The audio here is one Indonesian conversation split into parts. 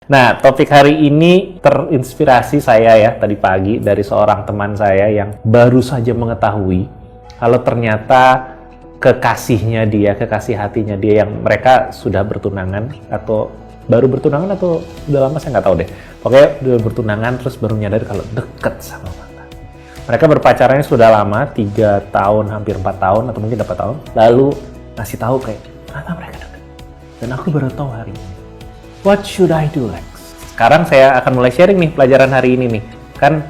Nah, topik hari ini terinspirasi saya ya tadi pagi dari seorang teman saya yang baru saja mengetahui kalau ternyata kekasihnya dia, kekasih hatinya dia yang mereka sudah bertunangan atau baru bertunangan atau udah lama saya nggak tahu deh. Pokoknya udah bertunangan terus baru nyadar kalau deket sama mantan. Mereka berpacarannya sudah lama, 3 tahun, hampir 4 tahun atau mungkin 4 tahun. Lalu ngasih tahu kayak, ternyata mereka deket. Dan aku baru tahu hari ini. What should I do, Lex? Sekarang saya akan mulai sharing nih pelajaran hari ini nih. Kan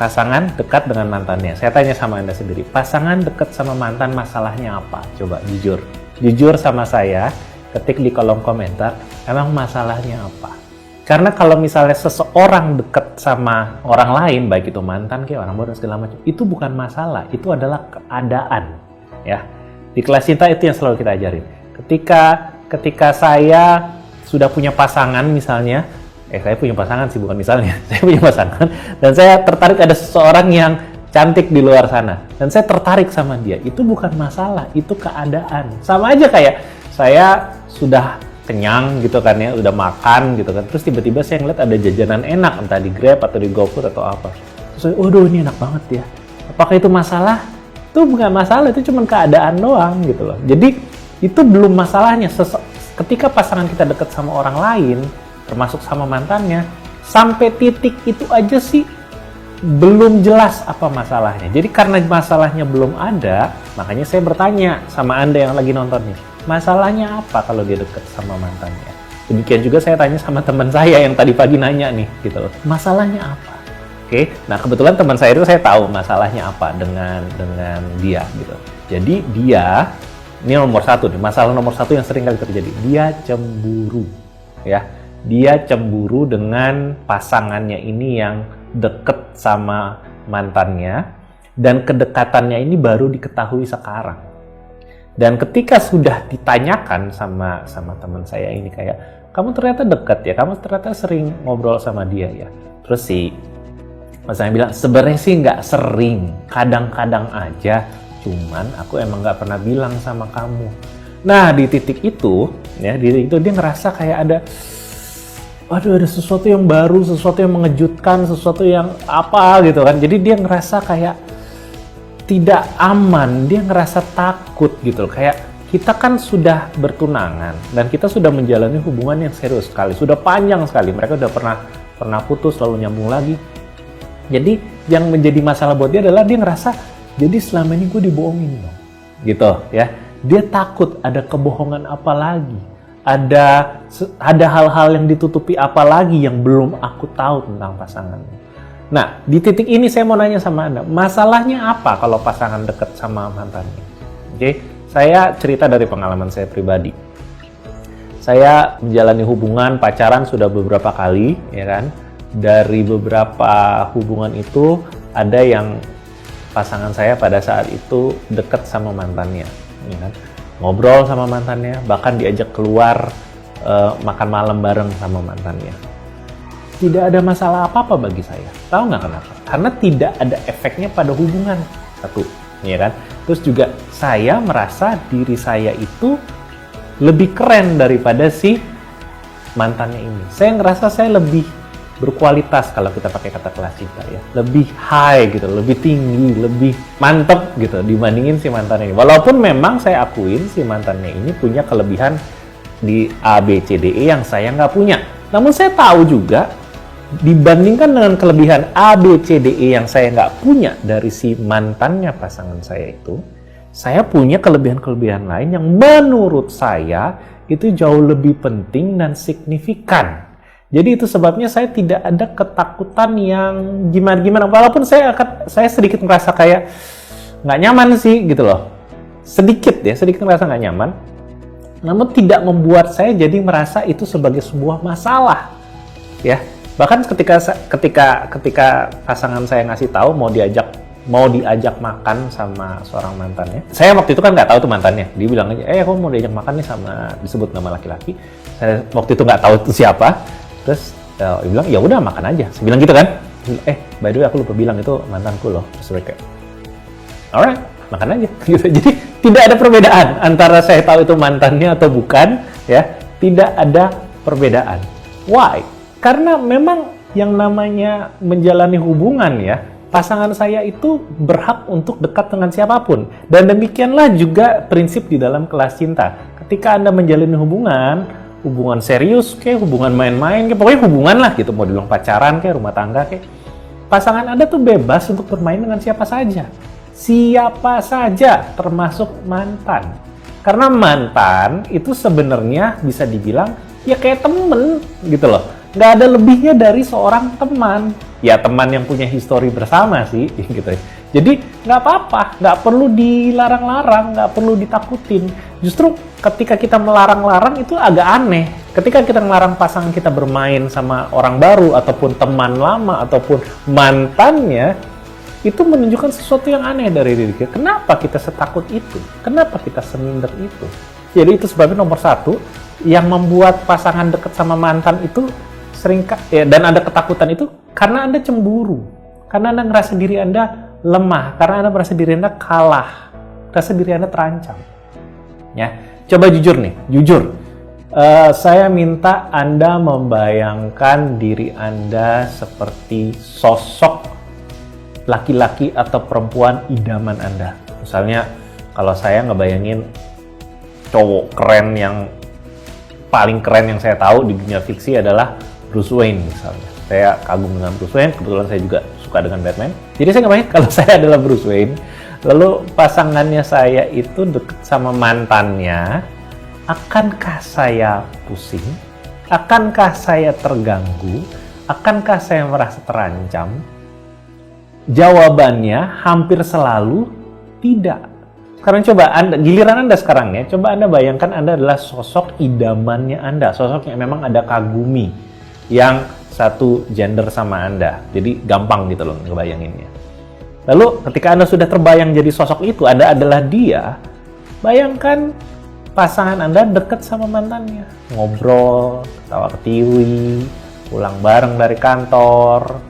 pasangan dekat dengan mantannya. Saya tanya sama Anda sendiri, pasangan dekat sama mantan masalahnya apa? Coba jujur. Jujur sama saya, ketik di kolom komentar, emang masalahnya apa? Karena kalau misalnya seseorang dekat sama orang lain, baik itu mantan kayak orang baru segala macam, itu bukan masalah, itu adalah keadaan. Ya, di kelas cinta itu yang selalu kita ajarin. Ketika saya sudah punya pasangan misalnya, saya punya pasangan sih bukan misalnya, saya punya pasangan dan saya tertarik ada seseorang yang cantik di luar sana dan saya tertarik sama dia, itu bukan masalah, itu keadaan. Sama aja kayak saya sudah kenyang gitu kan ya, udah makan gitu kan, terus tiba-tiba saya ngeliat ada jajanan enak entah di Grab atau di GoFood atau apa, terus saya, waduh ini enak banget ya, apakah itu masalah? Itu bukan masalah, itu cuma keadaan doang gitu loh. Jadi itu belum masalahnya. Ketika pasangan kita deket sama orang lain, termasuk sama mantannya, sampai titik itu aja sih belum jelas apa masalahnya. Jadi karena masalahnya belum ada, makanya saya bertanya sama Anda yang lagi nonton nih, masalahnya apa kalau dia deket sama mantannya? Demikian juga saya tanya sama teman saya yang tadi pagi nanya nih, gitu loh, masalahnya apa? Oke, nah kebetulan teman saya itu saya tahu masalahnya apa dengan dia gitu. Jadi dia, ini nomor satu nih, masalah nomor satu yang sering kali terjadi, dia cemburu, ya. Dia cemburu dengan pasangannya ini yang deket sama mantannya, dan kedekatannya ini baru diketahui sekarang. Dan ketika sudah ditanyakan sama teman saya ini kayak, kamu ternyata deket ya, kamu ternyata sering ngobrol sama dia ya. Terus si pasangan bilang, sebenarnya sih nggak sering, kadang-kadang aja, cuman aku emang nggak pernah bilang sama kamu. Nah di titik itu, ya di titik itu dia ngerasa kayak ada sesuatu yang baru, sesuatu yang mengejutkan, sesuatu yang apa gitu kan. Jadi dia ngerasa kayak tidak aman, dia ngerasa takut gitu. Kayak kita kan sudah bertunangan dan kita sudah menjalani hubungan yang serius sekali, sudah panjang sekali. Mereka udah pernah putus lalu nyambung lagi. Jadi yang menjadi masalah buat dia adalah dia ngerasa, jadi selama ini gue dibohongin dong, gitu ya. Dia takut ada kebohongan apa lagi. Ada hal-hal yang ditutupi apa lagi yang belum aku tahu tentang pasangannya. Nah, di titik ini saya mau nanya sama Anda, masalahnya apa kalau pasangan dekat sama mantannya? Oke, saya cerita dari pengalaman saya pribadi. Saya menjalani hubungan pacaran sudah beberapa kali, ya kan? Dari beberapa hubungan itu ada yang pasangan saya pada saat itu dekat sama mantannya, ya kan? Ngobrol sama mantannya, bahkan diajak keluar makan malam bareng sama mantannya. Tidak ada masalah apa-apa bagi saya. Tahu nggak kenapa? Karena tidak ada efeknya pada hubungan. Satu, ya kan? Terus juga saya merasa diri saya itu lebih keren daripada si mantannya ini. Saya ngerasa saya lebih berkualitas kalau kita pakai kata kelas cinta ya, lebih high gitu, lebih tinggi, lebih mantep gitu dibandingin si mantan ini. Walaupun memang saya akuin si mantannya ini punya kelebihan di A, B, C, D, E yang saya nggak punya. Namun saya tahu juga dibandingkan dengan kelebihan A, B, C, D, E yang saya nggak punya dari si mantannya pasangan saya itu, saya punya kelebihan-kelebihan lain yang menurut saya itu jauh lebih penting dan signifikan. Jadi itu sebabnya saya tidak ada ketakutan yang gimana-gimana. Walaupun saya sedikit merasa kayak nggak nyaman sih gitu loh. Sedikit merasa nggak nyaman. Namun tidak membuat saya jadi merasa itu sebagai sebuah masalah. Ya, bahkan ketika pasangan saya ngasih tahu mau diajak makan sama seorang mantannya. Saya waktu itu kan nggak tahu tuh mantannya. Dia bilang aja, aku mau diajak makan nih sama, disebut nama laki-laki. Saya waktu itu nggak tahu itu siapa. Terus dia bilang, ya udah makan aja. Saya bilang gitu kan. By the way aku lupa bilang itu mantanku loh. Terus mereka, alright, makan aja. Gitu. Jadi tidak ada perbedaan antara saya tahu itu mantannya atau bukan. Ya, tidak ada perbedaan. Why? Karena memang yang namanya menjalani hubungan ya, pasangan saya itu berhak untuk dekat dengan siapapun. Dan demikianlah juga prinsip di dalam kelas cinta. Ketika Anda menjalani hubungan serius kayak hubungan main-main kayak pokoknya hubungan lah gitu, mau dibilang pacaran kayak rumah tangga kayak, pasangan Anda tuh bebas untuk bermain dengan siapa saja termasuk mantan. Karena mantan itu sebenarnya bisa dibilang ya kayak temen gitu loh, nggak ada lebihnya dari seorang teman ya, teman yang punya histori bersama sih gitu ya. Jadi nggak apa-apa, nggak perlu dilarang-larang, nggak perlu ditakutin. Justru ketika kita melarang-larang itu agak aneh. Ketika kita melarang pasangan kita bermain sama orang baru, ataupun teman lama, ataupun mantannya, itu menunjukkan sesuatu yang aneh dari diri kita. Kenapa kita setakut itu? Kenapa kita seminder itu? Jadi itu sebabnya nomor satu, yang membuat pasangan dekat sama mantan itu dan ada ketakutan itu karena Anda cemburu. Karena Anda ngerasa diri Anda lemah, karena Anda merasa diri Anda kalah, merasa diri Anda terancam. Ya, coba jujur nih, saya minta Anda membayangkan diri Anda seperti sosok laki-laki atau perempuan idaman Anda. Misalnya, kalau saya ngebayangin cowok keren yang paling keren yang saya tahu di dunia fiksi adalah Bruce Wayne misalnya. Saya kagum dengan Bruce Wayne, kebetulan saya juga suka dengan Batman. Jadi saya ngebayangin kalau saya adalah Bruce Wayne, lalu pasangannya saya itu deket sama mantannya, akankah saya pusing? Akankah saya terganggu? Akankah saya merasa terancam? Jawabannya hampir selalu tidak. Sekarang coba giliran Anda sekarang ya, coba Anda bayangkan Anda adalah sosok idamannya Anda, sosok yang memang Anda kagumi, yang satu gender sama Anda. Jadi gampang gitu loh ngebayanginnya. Lalu ketika Anda sudah terbayang jadi sosok itu, Anda adalah dia, bayangkan pasangan Anda dekat sama mantannya, ngobrol, ketawa ketiwi, pulang bareng dari kantor,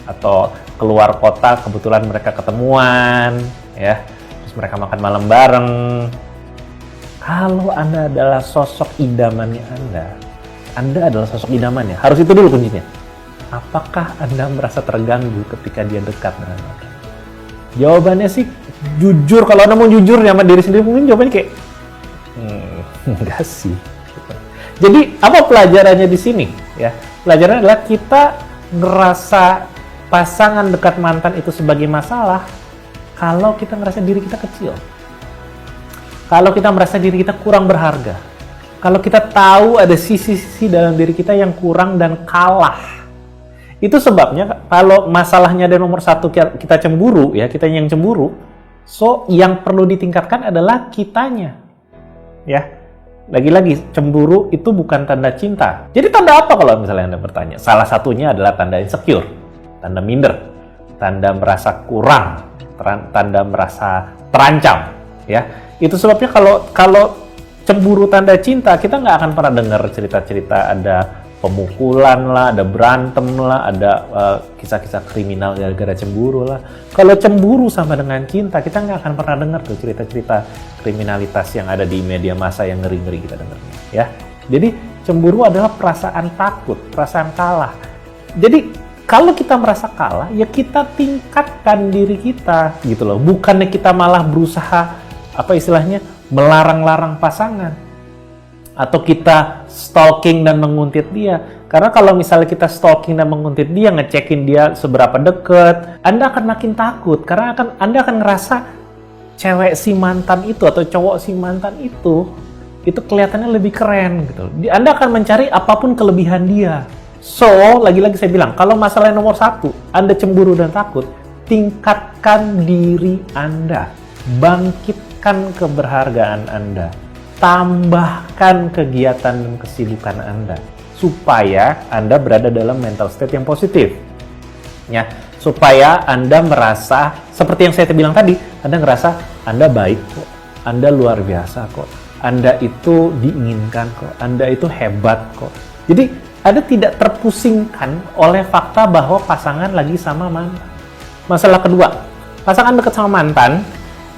atau keluar kota kebetulan mereka ketemuan, ya, terus mereka makan malam bareng. Kalau Anda adalah sosok idamannya Anda adalah sosok idamannya. Harus itu dulu kuncinya. Apakah Anda merasa terganggu ketika dia dekat dengan Anda? Jawabannya sih jujur. Kalau Anda mau jujur sama diri sendiri, mungkin jawabannya kayak enggak sih. Jadi apa pelajarannya di sini? Ya, pelajarannya adalah kita ngerasa pasangan dekat mantan itu sebagai masalah kalau kita ngerasa diri kita kecil, kalau kita merasa diri kita kurang berharga, kalau kita tahu ada sisi-sisi dalam diri kita yang kurang dan kalah. Itu sebabnya kalau masalahnya ada nomor satu kita cemburu, ya, kita yang cemburu, so yang perlu ditingkatkan adalah kitanya, ya. Lagi-lagi, cemburu itu bukan tanda cinta. Jadi tanda apa kalau misalnya Anda bertanya? Salah satunya adalah tanda insecure, tanda minder, tanda merasa kurang, tanda merasa terancam, ya. Itu sebabnya kalau cemburu tanda cinta, kita nggak akan pernah dengar cerita-cerita ada pemukulan lah, ada berantem lah, ada kisah-kisah kriminal gara-gara cemburu lah. Kalau cemburu sama dengan cinta, kita nggak akan pernah dengar tuh cerita-cerita kriminalitas yang ada di media massa yang ngeri-ngeri kita dengarnya, ya. Jadi cemburu adalah perasaan takut, perasaan kalah. Jadi kalau kita merasa kalah, ya kita tingkatkan diri kita, gitu loh. Bukannya kita malah berusaha, apa istilahnya, melarang-larang pasangan. Atau kita stalking dan menguntit dia. Karena kalau misalnya kita stalking dan menguntit dia, ngecekin dia seberapa deket, Anda akan makin takut. Karena Anda akan ngerasa cewek si mantan itu atau cowok si mantan itu kelihatannya lebih keren, gitu. Anda akan mencari apapun kelebihan dia. So, lagi-lagi saya bilang, kalau masalah nomor satu, Anda cemburu dan takut, tingkatkan diri Anda. Bangkitkan keberhargaan Anda. Tambahkan kegiatan dan kesibukan Anda. Supaya Anda berada dalam mental state yang positif. Ya, supaya Anda merasa, seperti yang saya bilang tadi, Anda ngerasa Anda baik kok. Anda luar biasa kok. Anda itu diinginkan kok. Anda itu hebat kok. Jadi, Anda tidak terpusingkan oleh fakta bahwa pasangan lagi sama mantan. Masalah kedua, pasangan dekat sama mantan,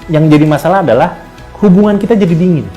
yang jadi masalah adalah hubungan kita jadi dingin.